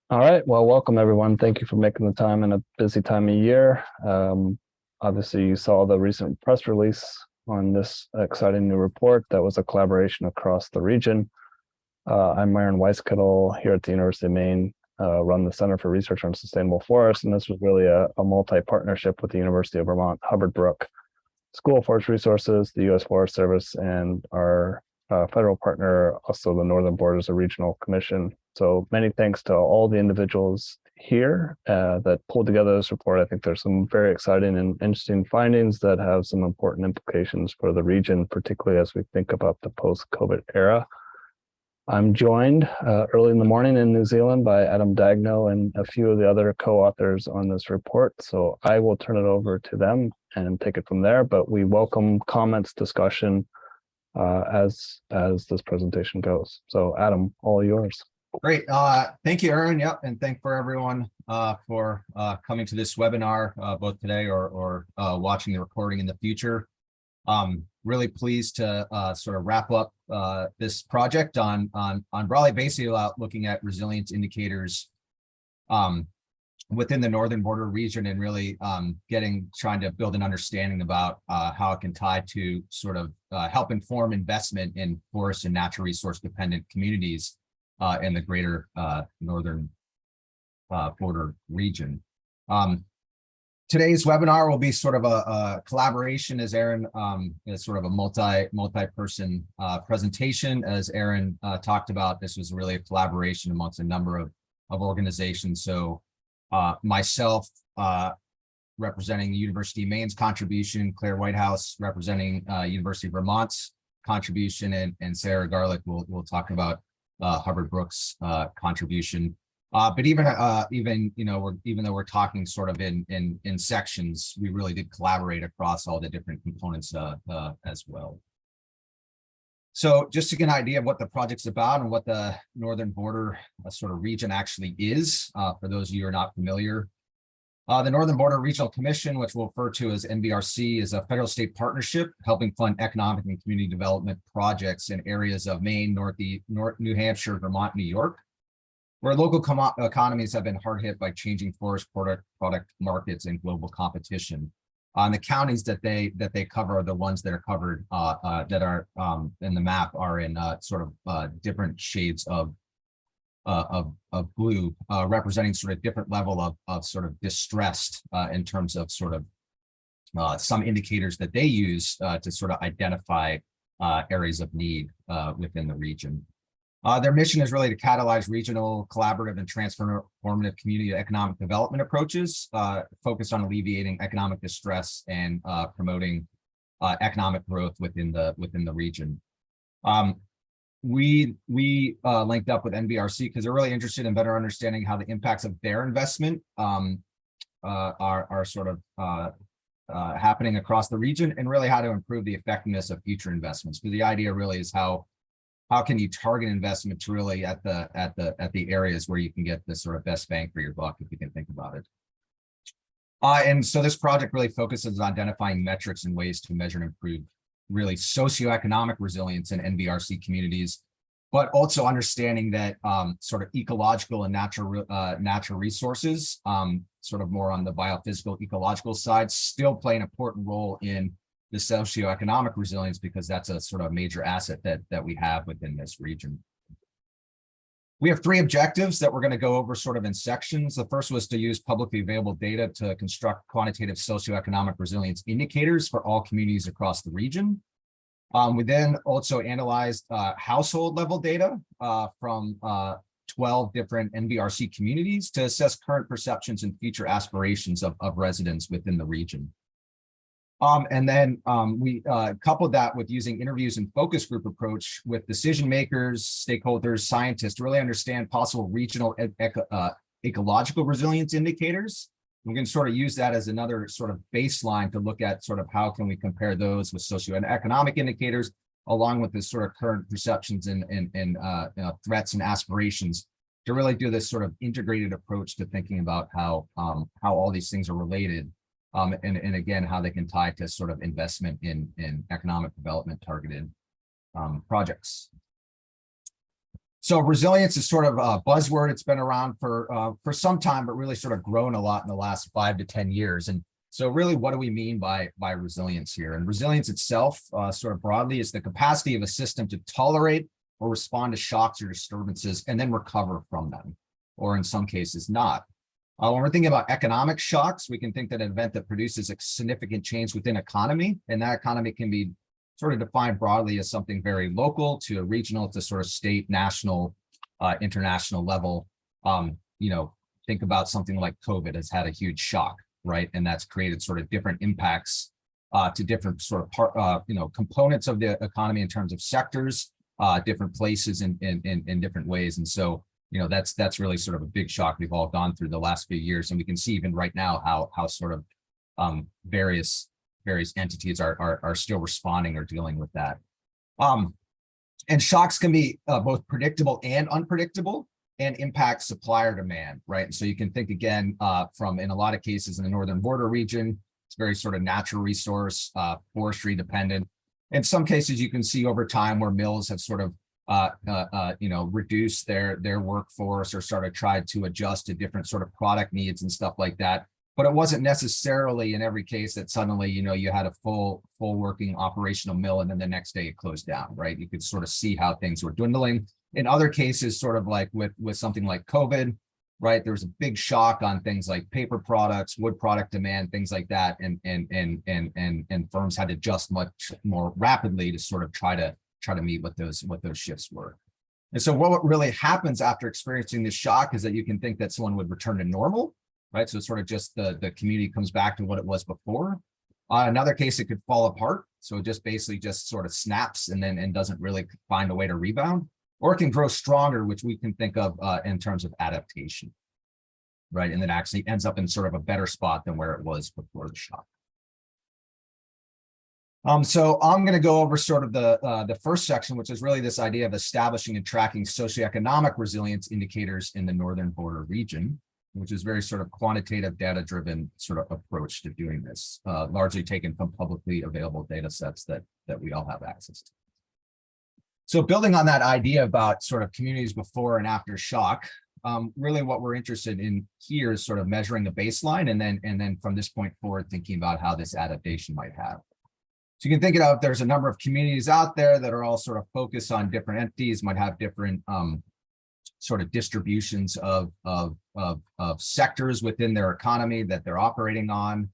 All right. Well, welcome everyone. Thank you for making the time in a busy time of year. Obviously, you saw the recent press release on this exciting new report that was a collaboration across the region. I'm Myron Weiskittel here at the University of Maine, run the Center for Research on Sustainable Forests, and this was really a multi-partnership with the University of Vermont Hubbard Brook School of Forest Resources, the U.S. Forest Service, and our federal partner, also the Northern Borders Regional Commission. So many thanks to all the individuals here that pulled together this report. I think there's some very exciting and interesting findings that have some important implications for the region, particularly as we think about the post-COVID era. I'm joined early in the morning in New Zealand by Adam Dagno and a few of the other co-authors on this report. So I will turn it over to them and take it from there, but we welcome comments, discussion as this presentation goes. So Adam, all yours. Great. Thank you, Aaron. Yep. And thank for everyone for coming to this webinar, both today or watching the recording in the future. Really pleased to sort of wrap up this project on broadly basically looking at resilience indicators within the Northern Border region, and really trying to build an understanding about how it can tie to sort of help inform investment in forest and natural resource dependent communities in the greater Northern Border region. Today's webinar will be sort of a collaboration, as Aaron is sort of a multi-person presentation. As Aaron talked about, this was really a collaboration amongst a number of organizations. So myself representing the University of Maine's contribution, Claire Whitehouse representing University of Vermont's contribution, and Sarah Garlick will talk about Hubbard Brook's contribution. But even though we're talking sort of in sections, we really did collaborate across all the different components as well. So just to get an idea of what the project's about and what the Northern Border sort of region actually is, for those of you who are not familiar. The Northern Border Regional Commission, which we'll refer to as NBRC, is a federal state partnership helping fund economic and community development projects in areas of Maine, New Hampshire, Vermont, New York, where local economies have been hard hit by changing forest product markets and global competition. The counties that they cover are the ones that are covered that are in the map are in sort of different shades of blue, representing sort of different level of sort of distressed in terms of sort of some indicators that they use to sort of identify areas of need within the region. Their mission is really to catalyze regional, collaborative, and transformative community economic development approaches focused on alleviating economic distress and promoting economic growth within the region. We linked up with NBRC because they're really interested in better understanding how the impacts of their investment are sort of happening across the region, and really how to improve the effectiveness of future investments. Because the idea really is how can you target investment to really at the areas where you can get the sort of best bang for your buck, if you can think about it. And so this project really focuses on identifying metrics and ways to measure and improve really socioeconomic resilience in NBRC communities, but also understanding that sort of ecological and natural resources, sort of more on the biophysical ecological side, still play an important role in the socioeconomic resilience, because that's a sort of major asset that we have within this region. We have three objectives that we're going to go over sort of in sections. The first was to use publicly available data to construct quantitative socioeconomic resilience indicators for all communities across the region. We then also analyzed household level data from 12 different NBRC communities to assess current perceptions and future aspirations of residents within the region. And then we coupled that with using interviews and focus group approach with decision makers, stakeholders, scientists to really understand possible regional ecological resilience indicators. We can sort of use that as another sort of baseline to look at sort of how can we compare those with socioeconomic indicators, along with the sort of current perceptions and threats and aspirations, to really do this sort of integrated approach to thinking about how all these things are related. And again, how they can tie to sort of investment in economic development targeted projects. So resilience is sort of a buzzword. It's been around for some time, but really sort of grown a lot in the last 5 to 10 years. And so really, what do we mean by resilience here? And resilience itself, sort of broadly, is the capacity of a system to tolerate or respond to shocks or disturbances and then recover from them, or in some cases not. When we're thinking about economic shocks, we can think that an event that produces a significant change within economy, and that economy can be sort of defined broadly as something very local to a regional to sort of state, national, international level. Think about something like COVID has had a huge shock, right? And that's created sort of different impacts to different sort of components of the economy in terms of sectors, different places in different ways. And so, that's really sort of a big shock we've all gone through the last few years. And we can see even right now how sort of various entities are still responding or dealing with that. And shocks can be both predictable and unpredictable and impact supplier demand, right? And so you can think again from, in a lot of cases in the northern border region, it's very sort of natural resource, forestry dependent. In some cases, you can see over time where mills have sort of reduced their workforce or sort of tried to adjust to different sort of product needs and stuff like that. But it wasn't necessarily in every case that suddenly, you had a full working operational mill and then the next day it closed down, right? You could sort of see how things were dwindling. In other cases, sort of like with something like COVID, right? There was a big shock on things like paper products, wood product demand, things like that, and firms had to adjust much more rapidly to sort of try to meet what those shifts were. And so what really happens after experiencing this shock is that you can think that someone would return to normal, right? So it's sort of just the community comes back to what it was before. Another case, it could fall apart. So it just basically just sort of snaps and doesn't really find a way to rebound, or it can grow stronger, which we can think of in terms of adaptation, right? And then actually ends up in sort of a better spot than where it was before the shock. So I'm going to go over sort of the first section, which is really this idea of establishing and tracking socioeconomic resilience indicators in the northern border region, which is very sort of quantitative, data-driven sort of approach to doing this, largely taken from publicly available data sets that we all have access to. So building on that idea about sort of communities before and after shock, really what we're interested in here is sort of measuring the baseline and then from this point forward, thinking about how this adaptation might have. So you can think about there's a number of communities out there that are all sort of focused on different entities, might have different sort of distributions of sectors within their economy that they're operating on.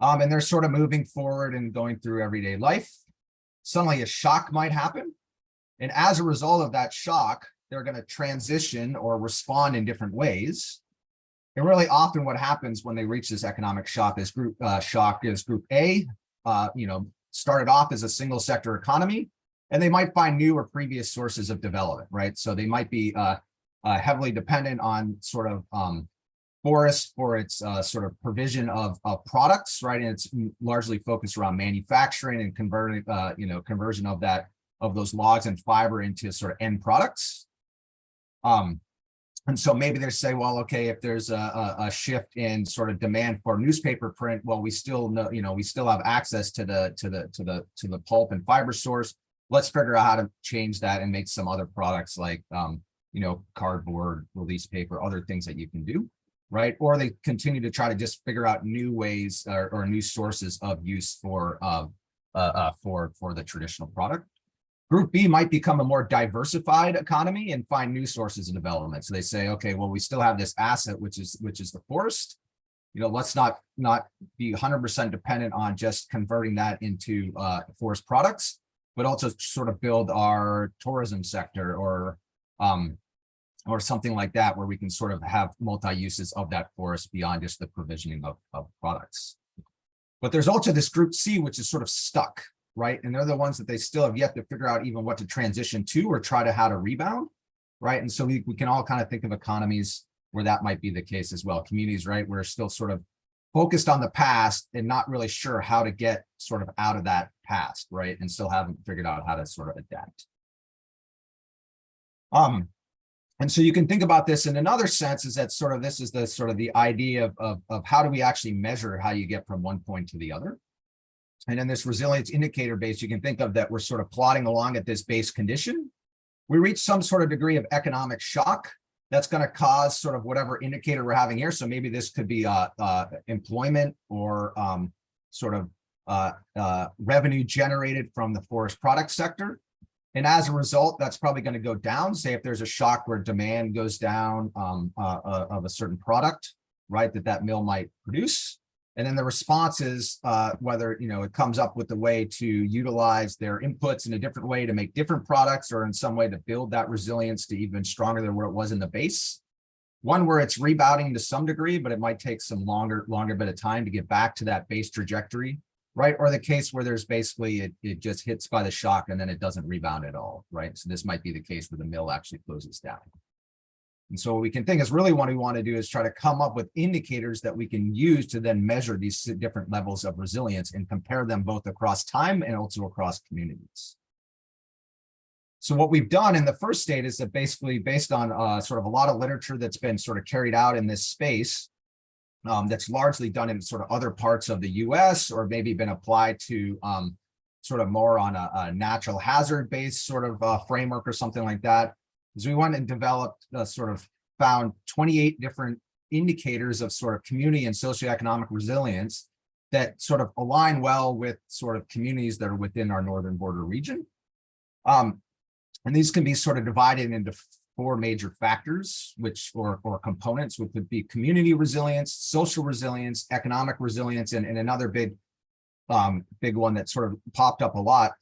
And they're sort of moving forward and going through everyday life. Suddenly a shock might happen. And as a result of that shock, they're going to transition or respond in different ways. And really often what happens when they reach this economic shock is group A, started off as a single sector economy, and they might find new or previous sources of development, right? So they might be heavily dependent on sort of forest for its sort of provision of products, right? And it's largely focused around manufacturing and conversion of those logs and fiber into sort of end products. And so maybe they say, well, okay, if there's a shift in sort of demand for newspaper print, well, we still know, we still have access to the pulp and fiber source. Let's figure out how to change that and make some other products like, cardboard, release paper, other things that you can do, right? Or they continue to try to just figure out new ways or new sources of use for the traditional product. Group B might become a more diversified economy and find new sources of development. So they say, okay, well, we still have this asset, which is the forest. Let's not be 100% dependent on just converting that into forest products, but also sort of build our tourism sector or something like that, where we can sort of have multi-uses of that forest beyond just the provisioning of products. But there's also this group C, which is sort of stuck, right? And they're the ones that they still have yet to figure out even what to transition to or try to how to rebound, right? And so we can all kind of think of economies where that might be the case as well. Communities, right? We're still sort of focused on the past and not really sure how to get sort of out of that past, right? And still haven't figured out how to sort of adapt. And so you can think about this in another sense is that sort of this is the sort of the idea of how do we actually measure how you get from one point to the other. And in this resilience indicator base, you can think of that we're sort of plotting along at this base condition. we reach some sort of degree of economic shock that's going to cause sort of whatever indicator we're having here. So maybe this could be employment or sort of revenue generated from the forest product sector. And as a result, that's probably going to go down. Say if there's a shock where demand goes down of a certain product, right, that mill might produce. And then the response is whether, it comes up with a way to utilize their inputs in a different way to make different products, or in some way to build that resilience to even stronger than where it was in the base. One where it's rebounding to some degree, but it might take some longer bit of time to get back to that base trajectory, right? Or the case where there's basically, it just hits by the shock and then it doesn't rebound at all, right? So this might be the case where the mill actually closes down. And so what we can think is really what we want to do is try to come up with indicators that we can use to then measure these different levels of resilience and compare them both across time and also across communities. So what we've done in the first state is that basically based on sort of a lot of literature that's been sort of carried out in this space, that's largely done in sort of other parts of the US, or maybe been applied to sort of more on a natural hazard based sort of framework or something like that. Is we went and developed found 28 different indicators of sort of community and socioeconomic resilience that sort of align well with sort of communities that are within our northern border region. And these can be sort of divided into 4 major factors, or components, which would be community resilience, social resilience, economic resilience, and another big one that sort of popped up a lot,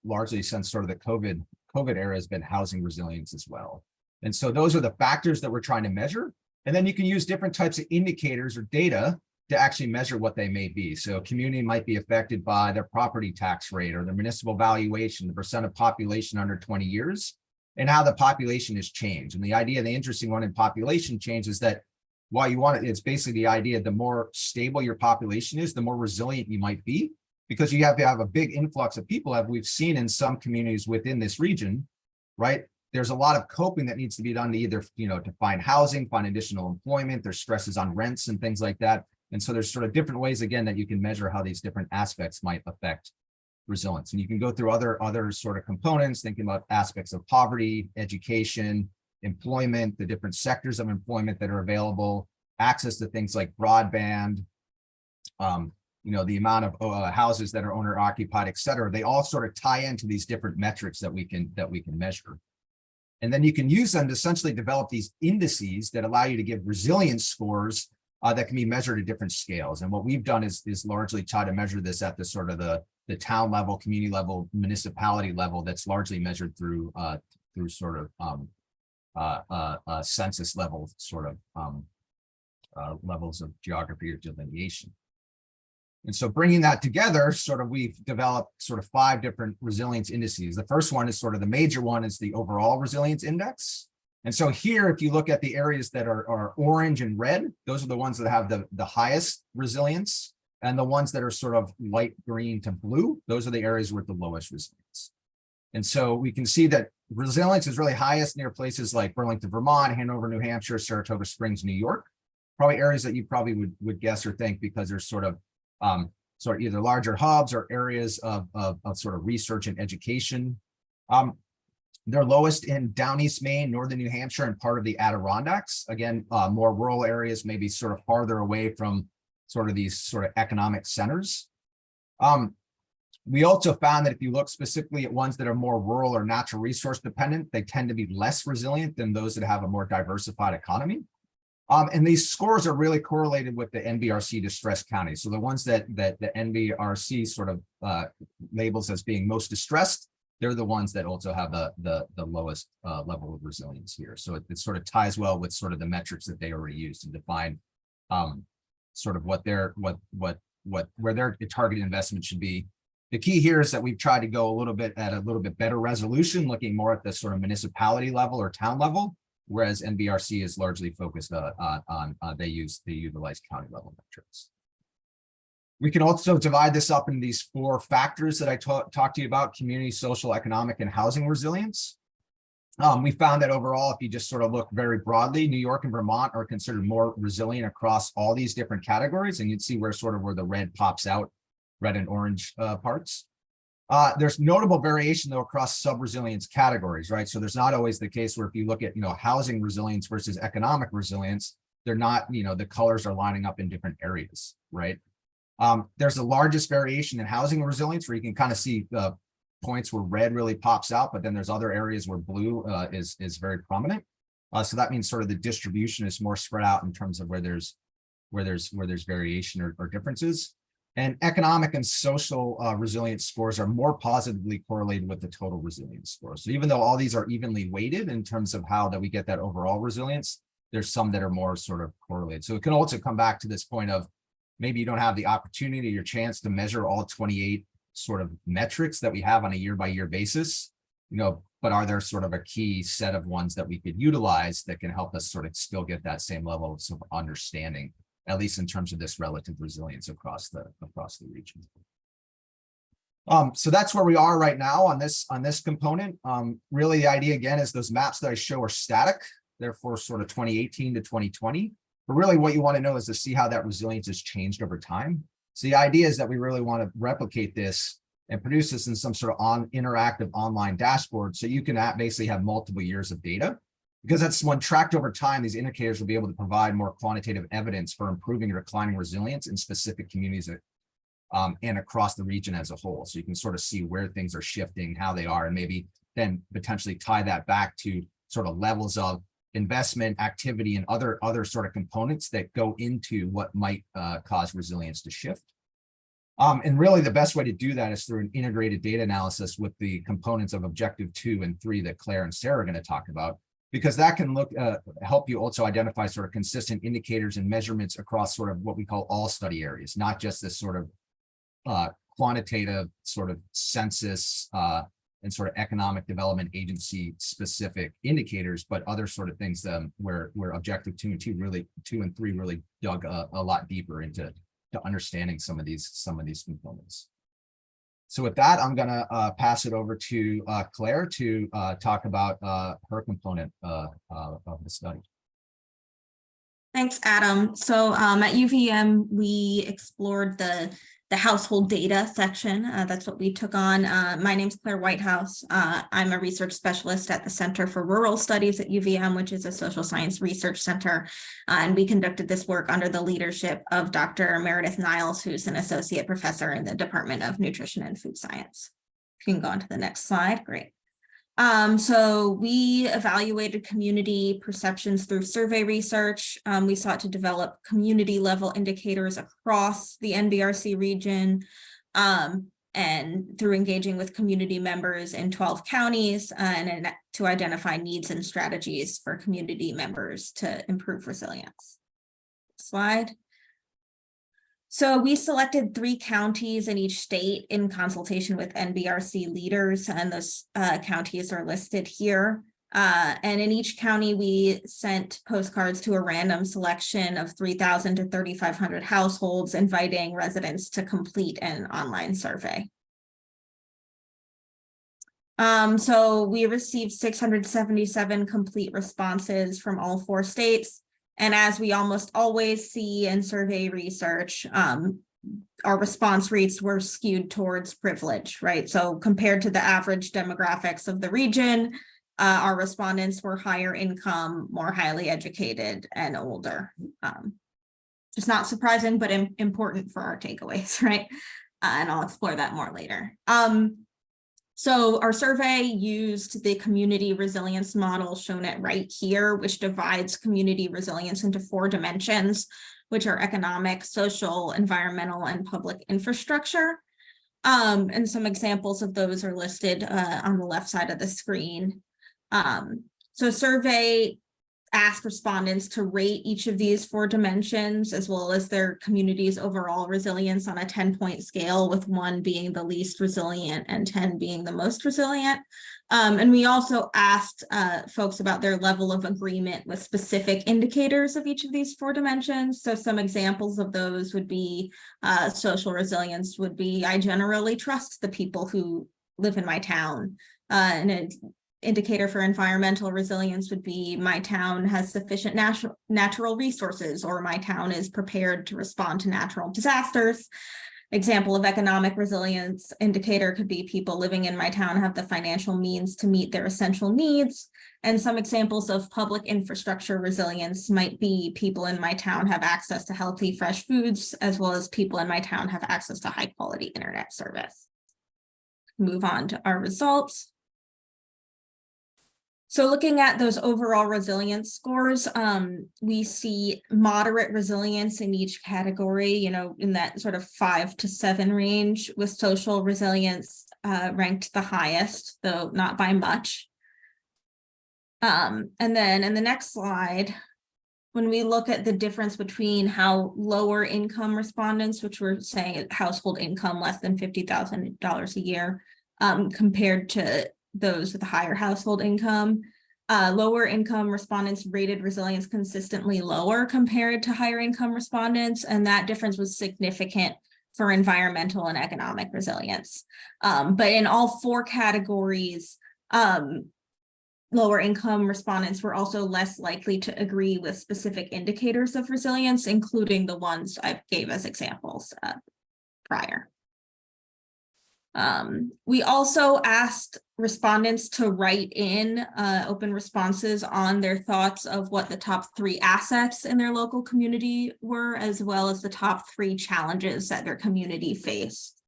largely since sort of the COVID era, has been housing resilience as well. And so those are the factors that we're trying to measure. And then you can use different types of indicators or data to actually measure what they may be. So a community might be affected by their property tax rate or their municipal valuation, the percent of population under 20 years, and how the population has changed. And the interesting one in population change is that while it's basically the idea, the more stable your population is, the more resilient you might be, because you have to have a big influx of people, as we've seen in some communities within this region, right? There's a lot of coping that needs to be done to either, to find housing, find additional employment. There's stresses on rents and things like that. And so there's sort of different ways, again, that you can measure how these different aspects might affect resilience. And you can go through other sort of components, thinking about aspects of poverty, education, employment, the different sectors of employment that are available, access to things like broadband, the amount of houses that are owner occupied, et cetera. They all sort of tie into these different metrics that we can measure. And then you can use them to essentially develop these indices that allow you to give resilience scores that can be measured at different scales. And what we've done is largely try to measure this at the sort of the town level, community level, municipality level, that's largely measured through sort of census level sort of levels of geography or delineation. And so bringing that together, we've developed sort of 5 different resilience indices. The first one is sort of the major one, is the overall resilience index. And so here, if you look at the areas that are orange and red, those are the ones that have the highest resilience. And the ones that are sort of light green to blue, those are the areas with the lowest resilience. And so we can see that resilience is really highest near places like Burlington, Vermont, Hanover, New Hampshire, Saratoga Springs, New York. Probably areas that you probably would guess or think, because there's sort of either larger hubs or areas of sort of research and education. They're lowest in down East Maine, northern New Hampshire, and part of the Adirondacks. Again, more rural areas, maybe sort of farther away from sort of these sort of economic centers. We also found that if you look specifically at ones that are more rural or natural resource dependent, they tend to be less resilient than those that have a more diversified economy. And these scores are really correlated with the NBRC distressed counties. So the ones that the NBRC sort of labels as being most distressed, they're the ones that also have the lowest level of resilience here. So it sort of ties well with sort of the metrics that they already used to define sort of where their targeted investment should be. The key here is that we've tried to go a little bit better resolution, looking more at the sort of municipality level or town level, whereas NBRC is largely focused on they utilize county level metrics. We can also divide this up in these 4 factors that I talked to you about: community, social, economic, and housing resilience. We found that overall, if you just sort of look very broadly, New York and Vermont are considered more resilient across all these different categories, and you'd see where the red pops out, red and orange parts. There's notable variation though across sub-resilience categories, right? So there's not always the case where if you look at, housing resilience versus economic resilience, they're not, the colors are lining up in different areas, right? There's the largest variation in housing resilience where you can kind of see the points where red really pops out, but then there's other areas where blue is very prominent. So that means sort of the distribution is more spread out in terms of where there's variation or differences. And economic and social resilience scores are more positively correlated with the total resilience score. So even though all these are evenly weighted in terms of how that we get that overall resilience, there's some that are more sort of correlated. So it can also come back to this point of maybe you don't have the opportunity or chance to measure all 28 sort of metrics that we have on a year-by-year basis, but are there sort of a key set of ones that we could utilize that can help us sort of still get that same level of sort of understanding, at least in terms of this relative resilience across the region. So that's where we are right now on this component. Really, the idea again is those maps that I show are static, therefore sort of 2018 to 2020. But really, what you want to know is to see how that resilience has changed over time. So the idea is that we really want to replicate this and produce this in some sort of interactive online dashboard, so you can basically have multiple years of data. Because that's when tracked over time, these indicators will be able to provide more quantitative evidence for improving or declining resilience in specific communities and across the region as a whole. So you can sort of see where things are shifting, how they are, and maybe then potentially tie that back to sort of levels of investment activity and other sort of components that go into what might cause resilience to shift. And really the best way to do that is through an integrated data analysis with the components of objective 2 and 3 that Claire and Sarah are going to talk about, because that can help you also identify sort of consistent indicators and measurements across sort of what we call all study areas, not just this sort of quantitative sort of census and sort of economic development agency specific indicators, but other sort of things where objective 2 and 3 really dug a lot deeper into understanding some of these components. So with that, I'm going to pass it over to Claire to talk about her component of the study. Thanks, Adam. So at UVM, we explored the household data section. That's what we took on. My name's Claire Whitehouse. I'm a research specialist at the Center for Rural Studies at UVM, which is a social science research center. And we conducted this work under the leadership of Dr. Meredith Niles, who's an associate professor in the Department of Nutrition and Food Science. You can go on to the next slide. Great. So we evaluated community perceptions through survey research. We sought to develop community level indicators across the NBRC region, and through engaging with community members in 12 counties and to identify needs and strategies for community members to improve resilience. Slide. So we selected 3 counties in each state in consultation with NBRC leaders, and those counties are listed here. And in each county, we sent postcards to a random selection of 3,000 to 3,500 households, inviting residents to complete an online survey. So we received 677 complete responses from all 4 states. And as we almost always see in survey research, our response rates were skewed towards privilege, right? So compared to the average demographics of the region, our respondents were higher income, more highly educated, and older. Just not surprising, but important for our takeaways, right? And I'll explore that more later. So our survey used the community resilience model shown at right here, which divides community resilience into 4 dimensions, which are economic, social, environmental, and public infrastructure. And some examples of those are listed on the left side of the screen. So survey asked respondents to rate each of these 4 dimensions, as well as their community's overall resilience on a 10-point scale, with 1 being the least resilient and 10 being the most resilient. And we also asked folks about their level of agreement with specific indicators of each of these 4 dimensions. So some examples of those would be social resilience would be, I generally trust the people who live in my town. And an indicator for environmental resilience would be, my town has sufficient natural resources, or my town is prepared to respond to natural disasters. Example of economic resilience indicator could be people living in my town have the financial means to meet their essential needs. And some examples of public infrastructure resilience might be people in my town have access to healthy, fresh foods, as well as people in my town have access to high quality internet service. Move on to our results. So looking at those overall resilience scores, we see moderate resilience in each category, in that sort of 5 to 7 range, with social resilience ranked the highest, though not by much. And then in the next slide, when we look at the difference between how lower income respondents, which we're saying household income less than $50,000 a year, compared to those with a higher household income, lower income respondents rated resilience consistently lower compared to higher income respondents, and that difference was significant for environmental and economic resilience. But in all 4 categories, lower income respondents were also less likely to agree with specific indicators of resilience, including the ones I gave as examples prior. We also asked respondents to write in open responses on their thoughts of what the top 3 assets in their local community were, as well as the top 3 challenges that their community faced.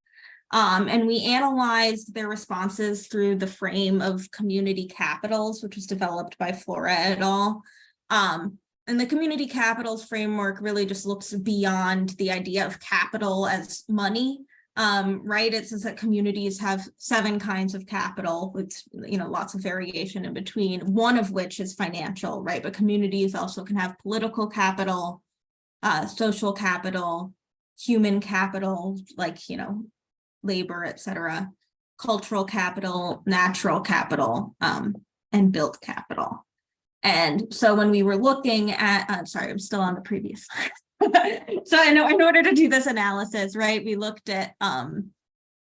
And we analyzed their responses through the frame of community capitals, which was developed by Flora et al. And the community capitals framework really just looks beyond the idea of capital as money. Right, it says that communities have 7 kinds of capital with lots of variation in between, one of which is financial, right? But communities also can have political capital, social capital, human capital, like labor, etc., cultural capital, natural capital, and built capital. And so when we were looking at, sorry, I'm still on the previous slide. So in order to do this analysis, right, we looked at,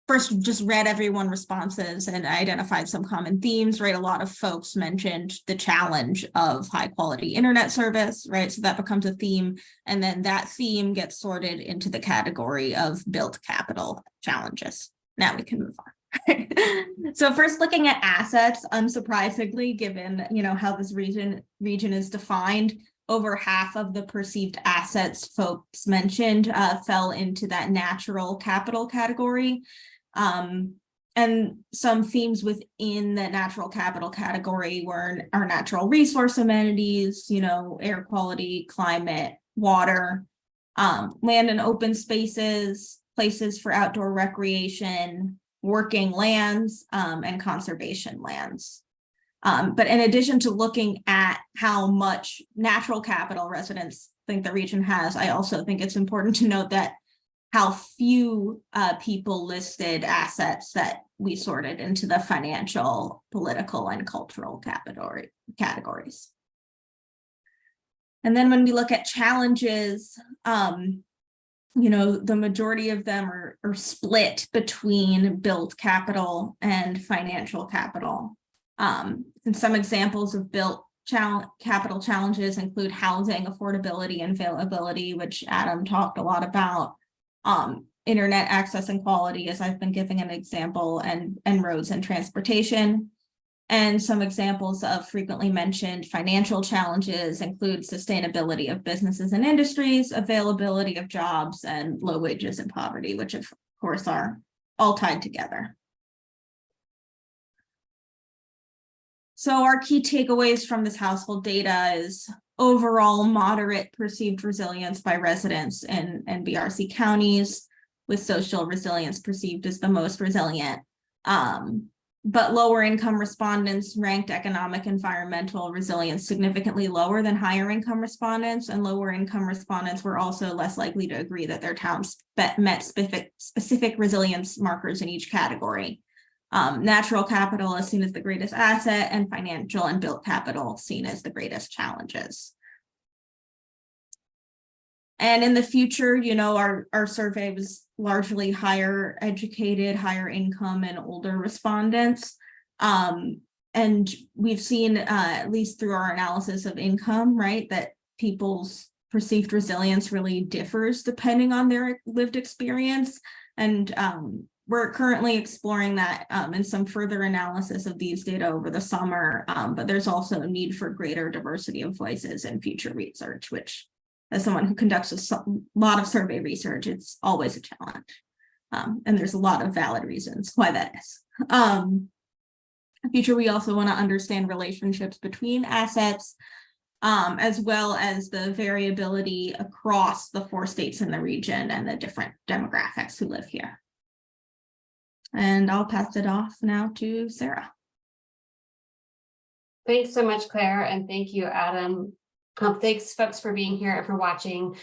first just read everyone responses and identified some common themes, right? A lot of folks mentioned the challenge of high quality internet service, right? So that becomes a theme. And then that theme gets sorted into the category of built capital challenges. Now we can move on. So first, looking at assets, unsurprisingly, given how this region is defined, over half of the perceived assets folks mentioned fell into that natural capital category. And some themes within the natural capital category were our natural resource amenities, air quality, climate, water, land and open spaces, places for outdoor recreation, working lands, and conservation lands. But in addition to looking at how much natural capital residents think the region has, I also think it's important to note that how few people listed assets that we sorted into the financial, political, and cultural categories. And then when we look at challenges, the majority of them are split between built capital and financial capital. And some examples of built capital challenges include housing, affordability, and availability, which Adam talked a lot about, internet access and quality, as I've been giving an example, and roads and transportation. And some examples of frequently mentioned financial challenges include sustainability of businesses and industries, availability of jobs, and low wages and poverty, which of course are all tied together. So our key takeaways from this household data is overall moderate perceived resilience by residents in BRC counties, with social resilience perceived as the most resilient. But lower income respondents ranked economic environmental resilience significantly lower than higher income respondents, and lower income respondents were also less likely to agree that their towns met specific resilience markers in each category. Natural capital is seen as the greatest asset, and financial and built capital seen as the greatest challenges. And in the future, our survey was largely higher educated, higher income, and older respondents. And we've seen, at least through our analysis of income, right, that people's perceived resilience really differs depending on their lived experience. And we're currently exploring that in some further analysis of these data over the summer, but there's also a need for greater diversity of voices in future research, which, as someone who conducts a lot of survey research, it's always a challenge. And there's a lot of valid reasons why that is. In future, we also want to understand relationships between assets, as well as the variability across the 4 states in the region and the different demographics who live here. And I'll pass it off now to Sarah. Thanks so much, Claire, and thank you, Adam. Thanks, folks, for being here and for watching.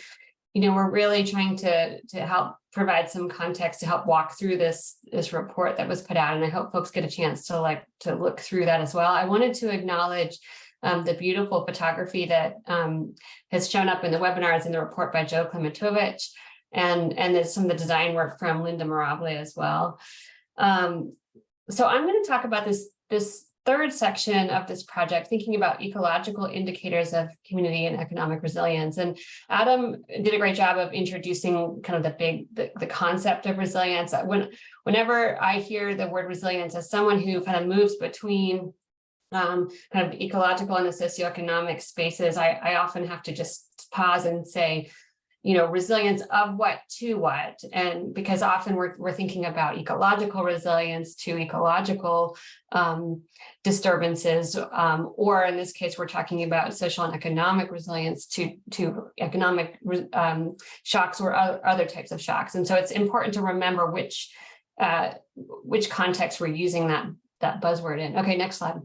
You know, we're really trying to help provide some context to help walk through this report that was put out, and I hope folks get a chance to look through that as well. I wanted to acknowledge the beautiful photography that has shown up in the webinars in the report by Joe Klementovich, and there's some of the design work from Linda Mirable as well. So I'm going to talk about this third section of this project, thinking about ecological indicators of community and economic resilience. And Adam did a great job of introducing kind of the concept of resilience. Whenever I hear the word resilience, as someone who kind of moves between kind of ecological and the socioeconomic spaces, I often have to just pause and say, you know, resilience of what to what, and because often we're thinking about ecological resilience to ecological disturbances, or in this case, we're talking about social and economic resilience to economic shocks or other types of shocks. And so it's important to remember which context we're using that buzzword in. Okay, next slide.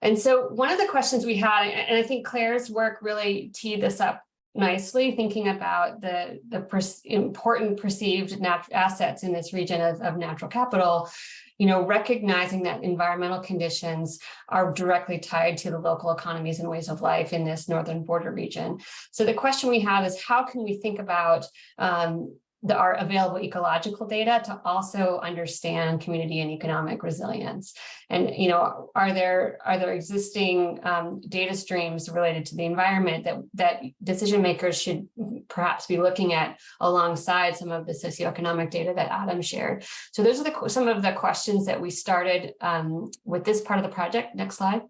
And so one of the questions we had, and I think Claire's work really teed this up nicely, thinking about the important perceived assets in this region of natural capital, you know, recognizing that environmental conditions are directly tied to the local economies and ways of life in this northern border region. So the question we have is, how can we think about our available ecological data to also understand community and economic resilience? And, you know, are there existing data streams related to the environment that decision makers should perhaps be looking at alongside some of the socioeconomic data that Adam shared? So those are some of the questions that we started with this part of the project. Next slide.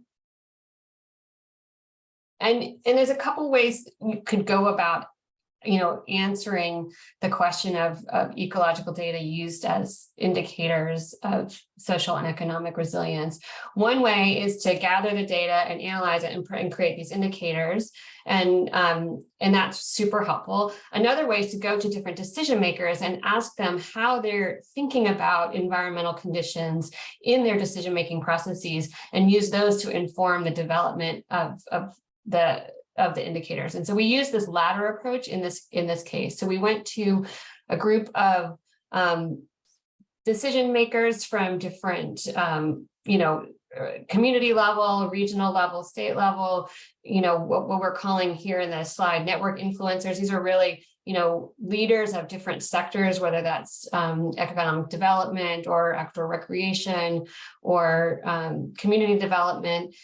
And there's a couple ways you could go about, you know, answering the question of ecological data used as indicators of social and economic resilience. One way is to gather the data and analyze it and create these indicators, and that's super helpful. Another way is to go to different decision makers and ask them how they're thinking about environmental conditions in their decision-making processes, and use those to inform the development of the indicators. And so we use this latter approach in this case. So we went to a group of decision makers from different, you know, community level, regional level, state level, you know, what we're calling here in this slide, network influencers. These are really, you know, leaders of different sectors, whether that's economic development or outdoor recreation or community development,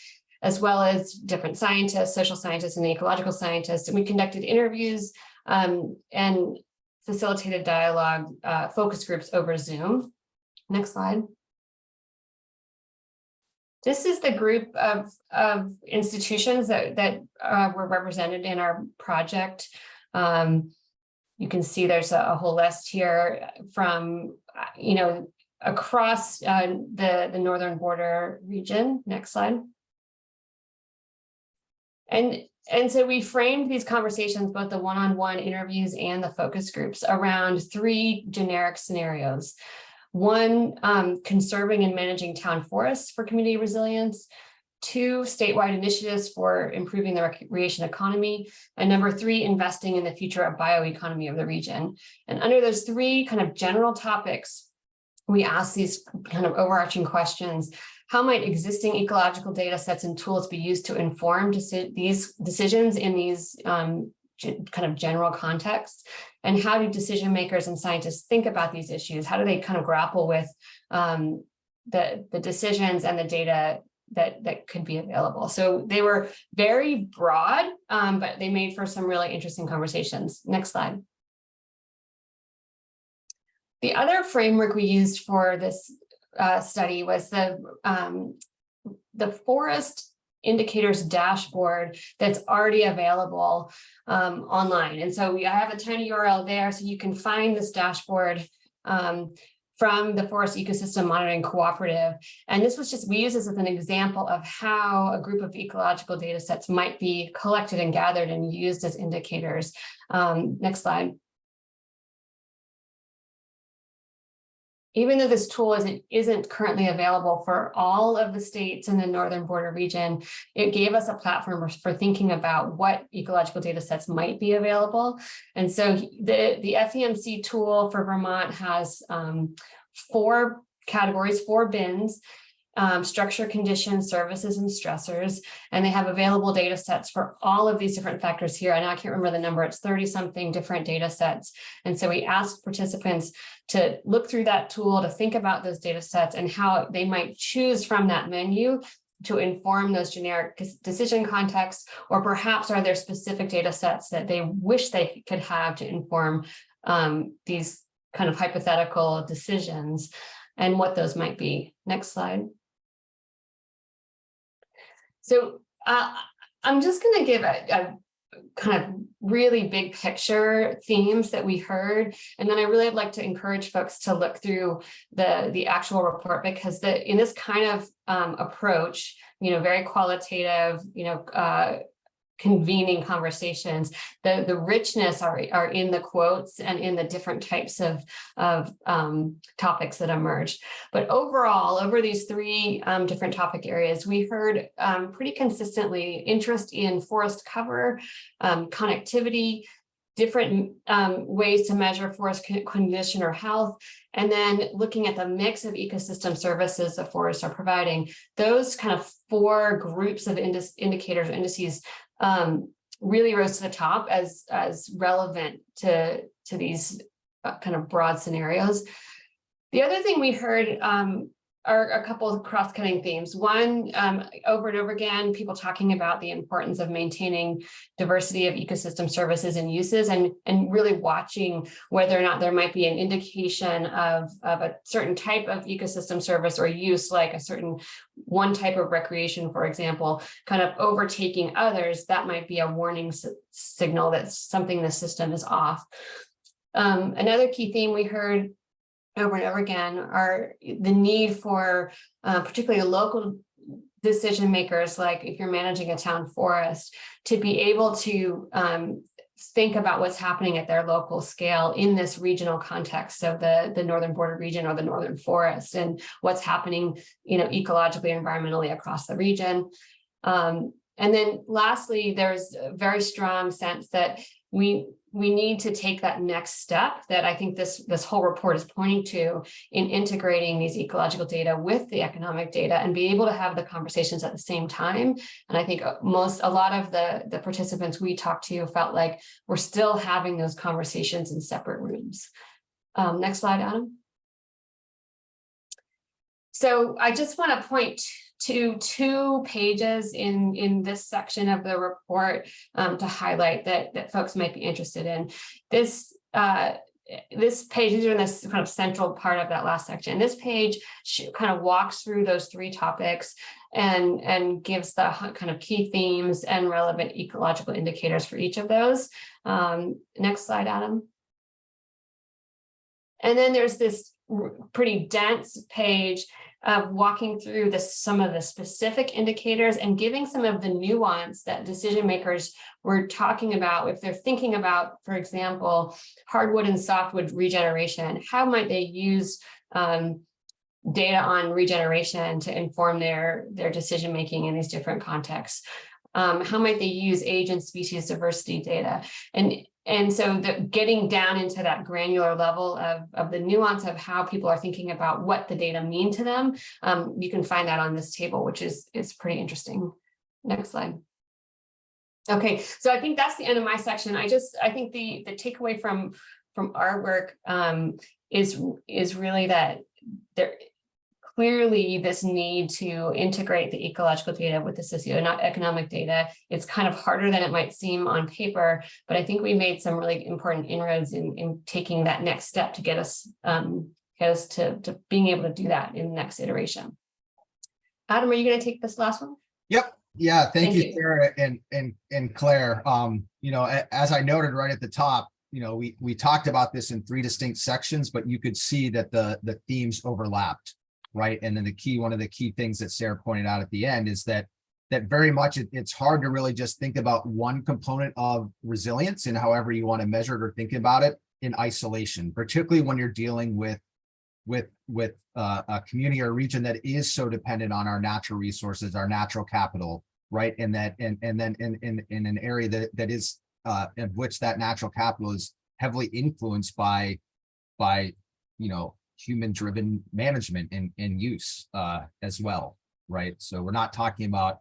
as well as different scientists, social scientists, and ecological scientists. And we conducted interviews and facilitated dialogue focus groups over Zoom. Next slide. This is the group of institutions that were represented in our project. You can see there's a whole list here from, you know, across the northern border region. Next slide. And so we framed these conversations, both the one-on-one interviews and the focus groups, around 3 generic scenarios. One, conserving and managing town forests for community resilience. 2, statewide initiatives for improving the recreation economy. And number 3, investing in the future of bioeconomy of the region. And under those 3 kind of general topics, we asked these kind of overarching questions. How might existing ecological data sets and tools be used to inform these decisions in these kind of general contexts? And how do decision makers and scientists think about these issues? How do they kind of grapple with the decisions and the data that could be available. So they were very broad, but they made for some really interesting conversations. Next slide. The other framework we used for this study was the forest indicators dashboard that's already available online. And so I have a tiny URL there, so you can find this dashboard from the Forest Ecosystem Monitoring Cooperative. And this was just, we use this as an example of how a group of ecological data sets might be collected and gathered and used as indicators. Next slide. Even though this tool isn't currently available for all of the states in the Northern Border region, it gave us a platform for thinking about what ecological data sets might be available. And so the FEMC tool for Vermont has 4 categories, 4 bins: structure, conditions, services, and stressors. And they have available data sets for all of these different factors here. And I can't remember the number, it's 30-something different data sets. And so we asked participants to look through that tool, to think about those data sets and how they might choose from that menu to inform those generic decision contexts, or perhaps are there specific data sets that they wish they could have to inform these kind of hypothetical decisions, and what those might be. Next slide. So I'm just going to give a kind of really big picture themes that we heard, and then I really would like to encourage folks to look through the actual report, because in this kind of approach, very qualitative, convening conversations, the richness are in the quotes and in the different types of topics that emerged. But overall, over these 3 different topic areas, we heard pretty consistently interest in forest cover, connectivity, different ways to measure forest condition or health, and then looking at the mix of ecosystem services that forests are providing. Those kind of 4 groups of indicators, indices, really rose to the top as relevant to these kind of broad scenarios. The other thing we heard are a couple of cross-cutting themes. One, over and over again, people talking about the importance of maintaining diversity of ecosystem services and uses, and really watching whether or not there might be an indication of a certain type of ecosystem service or use, like a certain one type of recreation, for example, kind of overtaking others. That might be a warning signal that something in the system is off. Another key theme we heard over and over again are the need for particularly local decision makers, like if you're managing a town forest, to be able to think about what's happening at their local scale in this regional context of the Northern Border region or the Northern Forest, and what's happening, ecologically, environmentally across the region. And then lastly, there's a very strong sense that we need to take that next step that I think this whole report is pointing to, in integrating these ecological data with the economic data and be able to have the conversations at the same time. And I think a lot of the participants we talked to felt like we're still having those conversations in separate rooms. Next slide, Adam. So I just want to point to 2 pages in this section of the report to highlight that folks might be interested in. This page, these are in this kind of central part of that last section. This page kind of walks through those 3 topics and gives the kind of key themes and relevant ecological indicators for each of those. Next slide, Adam. And then there's this pretty dense page of walking through some of the specific indicators and giving some of the nuance that decision makers were talking about. If they're thinking about, for example, hardwood and softwood regeneration, how might they use data on regeneration to inform their decision making in these different contexts? How might they use age and species diversity data? And so getting down into that granular level of the nuance of how people are thinking about what the data mean to them, you can find that on this table, which is pretty interesting. Next slide. Okay, so I think that's the end of my section. I think the takeaway from our work is really that there clearly this need to integrate the ecological data with the socioeconomic data. It's kind of harder than it might seem on paper, but I think we made some really important inroads in taking that next step to get us to being able to do that in the next iteration. Adam, are you going to take this last one? Yep. Yeah. Thank you, you. Sarah and Claire. As I noted right at the top, we talked about this in 3 distinct sections, but you could see that the themes overlapped, right? And then one of the key things that Sarah pointed out at the end is that very much it's hard to really just think about one component of resilience and however you want to measure it or think about it in isolation, particularly when you're dealing with a community or a region that is so dependent on our natural resources, our natural capital, right? And then in an area that is in which that natural capital is heavily influenced by human-driven management and use as well, right? So we're not talking about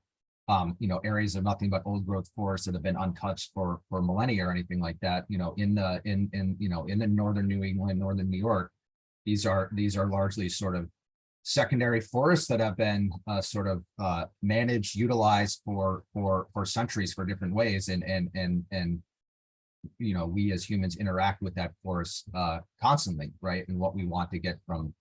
areas of nothing but old growth forests that have been untouched for millennia or anything like that. In the northern New England, northern New York, these are largely sort of secondary forests that have been managed, utilized for centuries for different ways, and we as humans interact with that forest constantly, right? And what we want to get from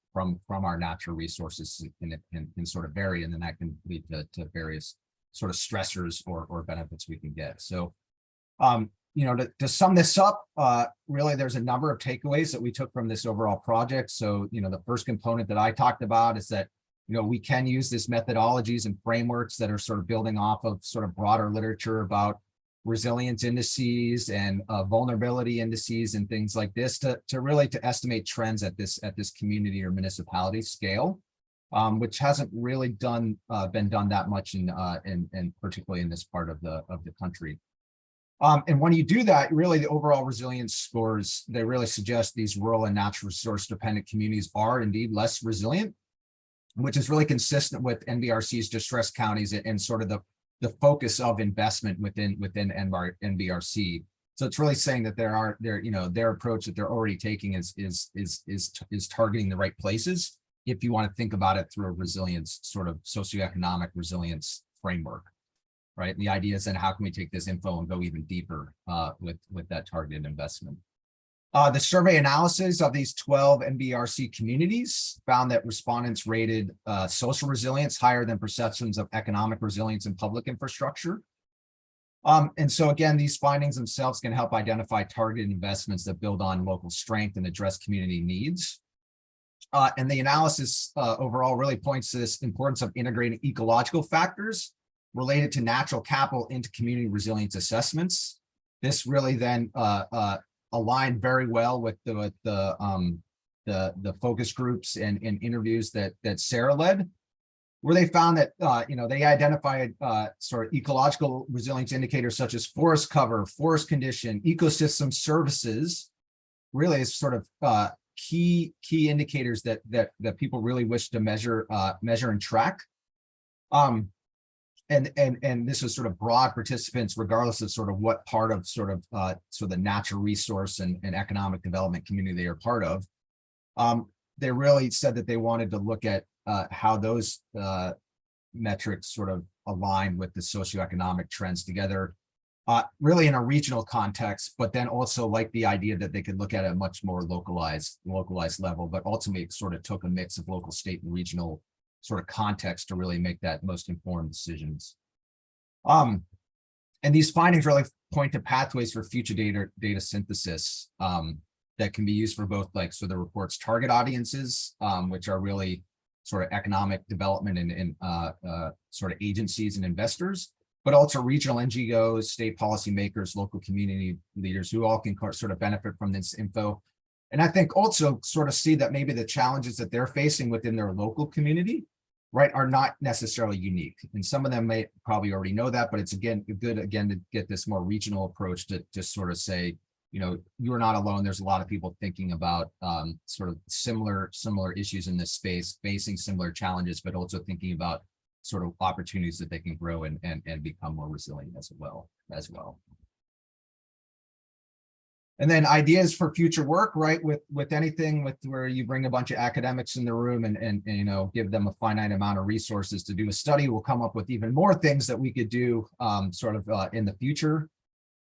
our natural resources can sort of vary, and then that can lead to various sort of stressors or benefits we can get. So to sum this up, really, there's a number of takeaways that we took from this overall project. So, the first component that I talked about is that, we can use these methodologies and frameworks that are sort of building off of sort of broader literature about resilience indices and vulnerability indices and things like this to really estimate trends at this community or municipality scale, which hasn't really been done that much in particularly in this part of the country. And when you do that, really the overall resilience scores, they really suggest these rural and natural resource dependent communities are indeed less resilient, which is really consistent with NBRC's distressed counties and sort of the focus of investment within NBRC. So it's really saying that their approach that they're already taking is targeting the right places if you want to think about it through a resilience sort of socioeconomic resilience framework. Right. And the idea is then how can we take this info and go even deeper with that targeted investment? The survey analysis of these 12 NBRC communities found that respondents rated social resilience higher than perceptions of economic resilience and public infrastructure. And so again, these findings themselves can help identify targeted investments that build on local strength and address community needs. And the analysis overall really points to this importance of integrating ecological factors related to natural capital into community resilience assessments. This really then aligned very well with the focus groups and interviews that Sarah led, where they found that they identified sort of ecological resilience indicators such as forest cover, forest condition, ecosystem services, really as sort of key indicators that people really wish to measure and track. And this is sort of broad participants, regardless of sort of what part of sort of the natural resource and economic development community they are part of. They really said that they wanted to look at how those metrics sort of align with the socioeconomic trends together, really in a regional context, but then also like the idea that they could look at a much more localized level, but ultimately sort of took a mix of local, state, and regional sort of context to really make that most informed decisions. And these findings really point to pathways for future data synthesis that can be used for both the report's target audiences, which are really sort of economic development and sort of agencies and investors, but also regional NGOs, state policymakers, local community leaders who all can sort of benefit from this info. And I think also sort of see that maybe the challenges that they're facing within their local community, right, are not necessarily unique. And some of them may probably already know that, but it's good to get this more regional approach to just sort of say, you're not alone. There's a lot of people thinking about sort of similar issues in this space, facing similar challenges, but also thinking about sort of opportunities that they can grow and become more resilient as well. And then ideas for future work, right? With anything with where you bring a bunch of academics in the room and you know, give them a finite amount of resources to do a study, we'll come up with even more things that we could do sort of in the future.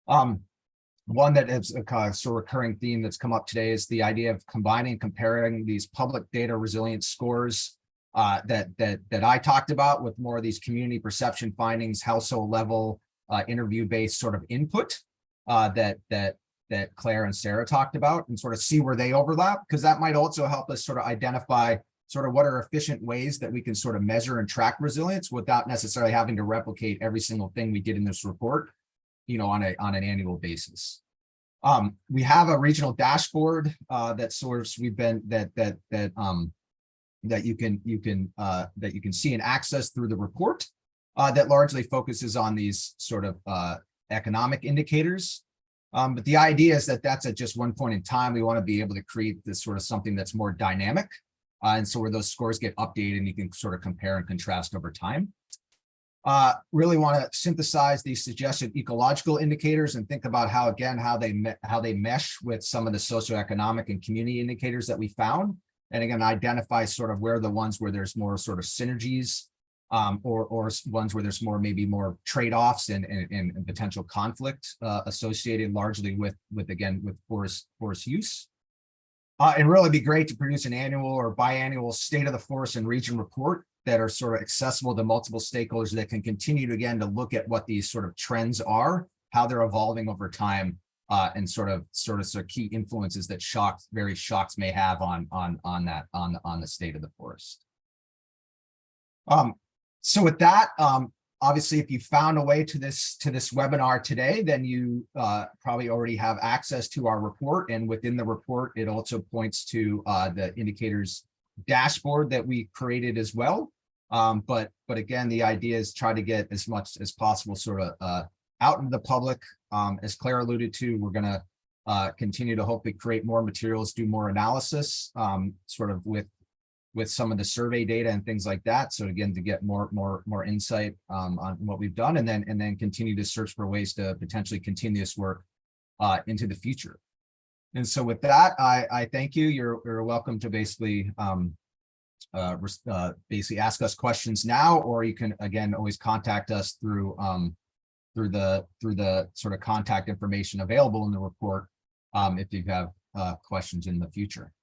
One that is a kind of sort of recurring theme that's come up today is the idea of combining, comparing these public data resilience scores that I talked about with more of these community perception findings, household level interview-based sort of input that Claire and Sarah talked about, and sort of see where they overlap, because that might also help us sort of identify sort of what are efficient ways that we can sort of measure and track resilience without necessarily having to replicate every single thing we did in this report, you know, on an annual basis. We have a regional dashboard that you can see and access through the report that largely focuses on these sort of economic indicators. But the idea is that that's at just one point in time. We want to be able to create this sort of something that's more dynamic. And so where those scores get updated and you can sort of compare and contrast over time. Really want to synthesize these suggested ecological indicators and think about how, again, how they mesh with some of the socioeconomic and community indicators that we found. And again, identify sort of where the ones where there's more sort of synergies or ones where there's maybe more trade-offs and potential conflict associated largely with forest use. And really be great to produce an annual or biannual state of the forest and region report that are sort of accessible to multiple stakeholders that can continue to, again, to look at what these sort of trends are, how they're evolving over time, and sort of key influences that various shocks may have on the state of the forest. So with that, obviously, if you found a way to this webinar today, then you probably already have access to our report. And within the report, it also points to the indicators dashboard that we created as well. But again, the idea is try to get as much as possible sort of out into the public. As Claire alluded to, we're going to continue to hopefully create more materials, do more analysis, sort of with some of the survey data and things like that. So again, to get more insight on what we've done, and then continue to search for ways to potentially continue this work into the future. And so with that, I thank you. You're welcome to basically ask us questions now, or you can again always contact us through the sort of contact information available in the report if you have questions in the future.